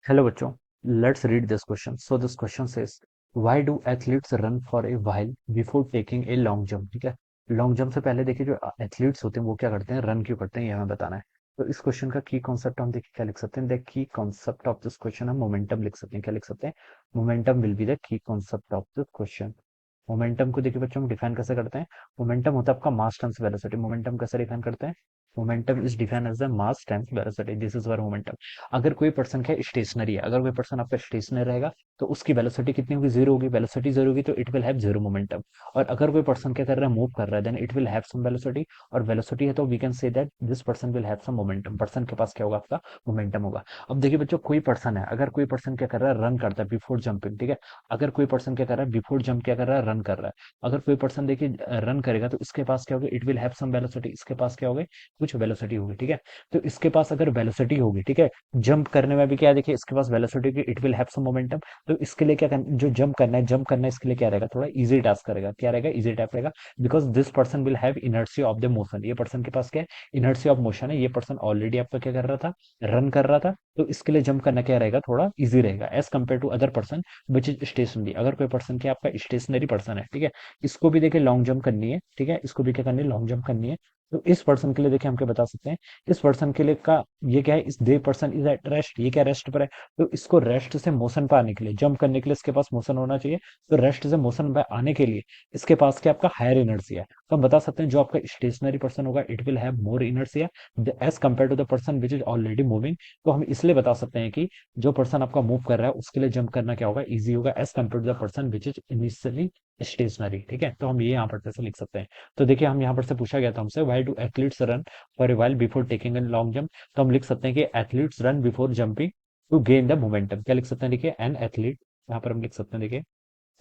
Hello बच्चों, let's read this question. So this question says why do athletes run for a while before taking a long jump. ठीक है, long jump से पहले देखिए जो athletes होते हैं वो क्या करते हैं, रन क्यों करते हैं, ये हमें बताना है. तो इस क्वेश्चन का की कॉन्सेप्ट हम देखिए क्या लिख सकते हैं. The key concept of this question हम मोमेंटम लिख सकते हैं. क्या लिख सकते हैं? Momentum will be the key concept of this question. Momentum को देखिए बच्चों हम डिफाइन कैसे करते हैं. मोमेंटम होता है आपका मास टाइम्स वेलोसिटी. मोमेंटम कैसे डिफाइन करते हैं? Momentum is define as the mass times velocity. This is our momentum. अगर कोई पर्सन क्या स्टेशनरी है, अगर कोई पर्सन आपका स्टेशनरी रहेगा तो उसकी वेलोसिटी कितनी होगी? जीरो होगी. वेलोसिटी जीरो होगी तो it will have zero momentum. और अगर कोई पर्सन क्या कर रहा है, मूव कर रहा है, then it will have some velocity. और वेलोसिटी है तो we can say that this person will have some momentum. Person के पास क्या होगा? आपका मोमेंटम होगा. अब देखिए बच्चों, कोई पर्सन है, अगर कोई पर्सन क्या कर रहा है, रन करता है बिफोर जंपिंग. ठीक है, अगर कोई पर्सन क्या कर रहा है, बिफोर जंप क्या कर रहा है, रन कर रहा है. अगर कोई पर्सन देखिए रन करेगा तो इसके पास क्या होगा? It will have some velocity. इसके पास क्या होगा? कुछ वेलोसिटी होगी. ठीक है, तो इसके पास अगर वेलोसिटी होगी, ठीक है, जंप करने में भी क्या है, देखिए इसके पास वेलोसिटी की, it will have some momentum. तो इसके लिए क्या करना, जो जंप करना है इसके लिए क्या रहेगा? थोड़ा इजी टास्क करेगा. क्या रहेगा? इजी टास्क रहेगा. Because this person will have inertia of the motion. ये पर्सन के पास क्या है? इनर्शिया ऑफ मोशन है. ये पर्सन ऑलरेडी आपका क्या कर रहा था? रन कर रहा था. तो इसके लिए जंप करना क्या रहेगा? थोड़ा इजी रहेगा as compare to other person which is stationary. अगर कोई पर्सन क्या आपका स्टेशनरी पर्सन है, ठीक है, इसको भी देखिए लॉन्ग जंप करनी है. ठीक है, इसको भी क्या करनी है? लॉन्ग जंप करनी है. तो इस पर्सन के लिए देखिए हम क्या बता सकते हैं, इस पर्सन के लिए का ये क्या है, इस दे पर्सन इज एट रेस्ट. ये क्या रेस्ट पर है? तो इसको रेस्ट से मोशन पर आने के लिए, जंप करने के लिए इसके पास मोशन होना चाहिए. तो रेस्ट से मोशन पर आने के लिए इसके पास क्या आपका हायर इनर्शिया है. तो हम बता सकते हैं जो आपका स्टेशनरी पर्सन होगा it will have more inertia as compare to the person which is already moving. तो हम इसलिए बता सकते हैं कि जो पर्सन आपका मूव कर रहा है उसके लिए जंप करना क्या होगा? इजी होगा as compare to the person which is initially stationary. ठीक है, तो हम ये यहाँ पर से लिख सकते हैं. तो देखिए हम यहाँ पर से पूछा गया था हमसे why do athletes run for a while before taking a long jump. तो हम लिख सकते हैं कि athletes run before jumping to gain the momentum. क्या लिख सकते हैं? देखिए एन एथलीट, यहाँ पर हम लिख सकते हैं, देखिए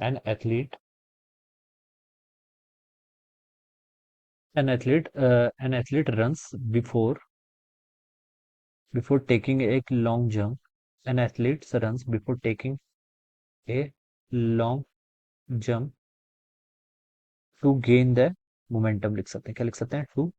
an athlete, an athlete runs before before taking a long jump. An athlete runs before taking a long jump to gain the momentum. लिख सकते हैं, क्या लिख सकते हैं? To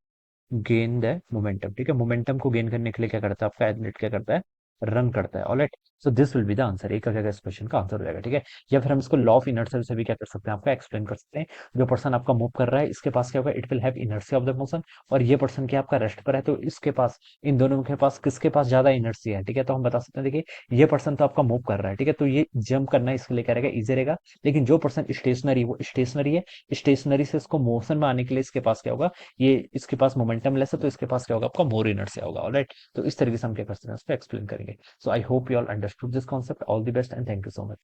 gain the momentum. ठीक है, मोमेंटम को गेन करने के लिए क्या करता है आपका एथलीट? क्या करता है? रन करता है. Alright, so this will be the answer. एक का क्या इस क्वेश्चन का आंसर हो जाएगा. ठीक है, या फिर हम इसको लॉ ऑफ इनर्शिया से भी क्या कर सकते हैं, आपका एक्सप्लेन कर सकते हैं. जो पर्सन आपका मूव कर रहा है इसके पास क्या होगा? It will have inertia of the motion. और ये पर्सन क्या आपका रेस्ट पर है, तो इसके पास, इन दोनों के पास किसके पास ज्यादा इनर्शिया है? ठीक है, तो हम बता सकते हैं, देखिए ये पर्सन तो आपका मूव कर रहा है, ठीक है, तो ये जंप करना इसके लिए क्या रहेगा? इजी रहेगा. लेकिन जो पर्सन स्टेशनरी, वो स्टेशनरी है, स्टेशनरी से इसको मोशन में आने के लिए इसके पास क्या होगा? ये इसके पास मोमेंटम लेस है तो इसके पास क्या होगा? आपका मोर इनर्शिया होगा. ऑलराइट, तो इस तरीके से हम क्या कर सकते हैं, उसको एक्सप्लेन करेंगे. So I hope you all understood this concept. All the best and thank you so much.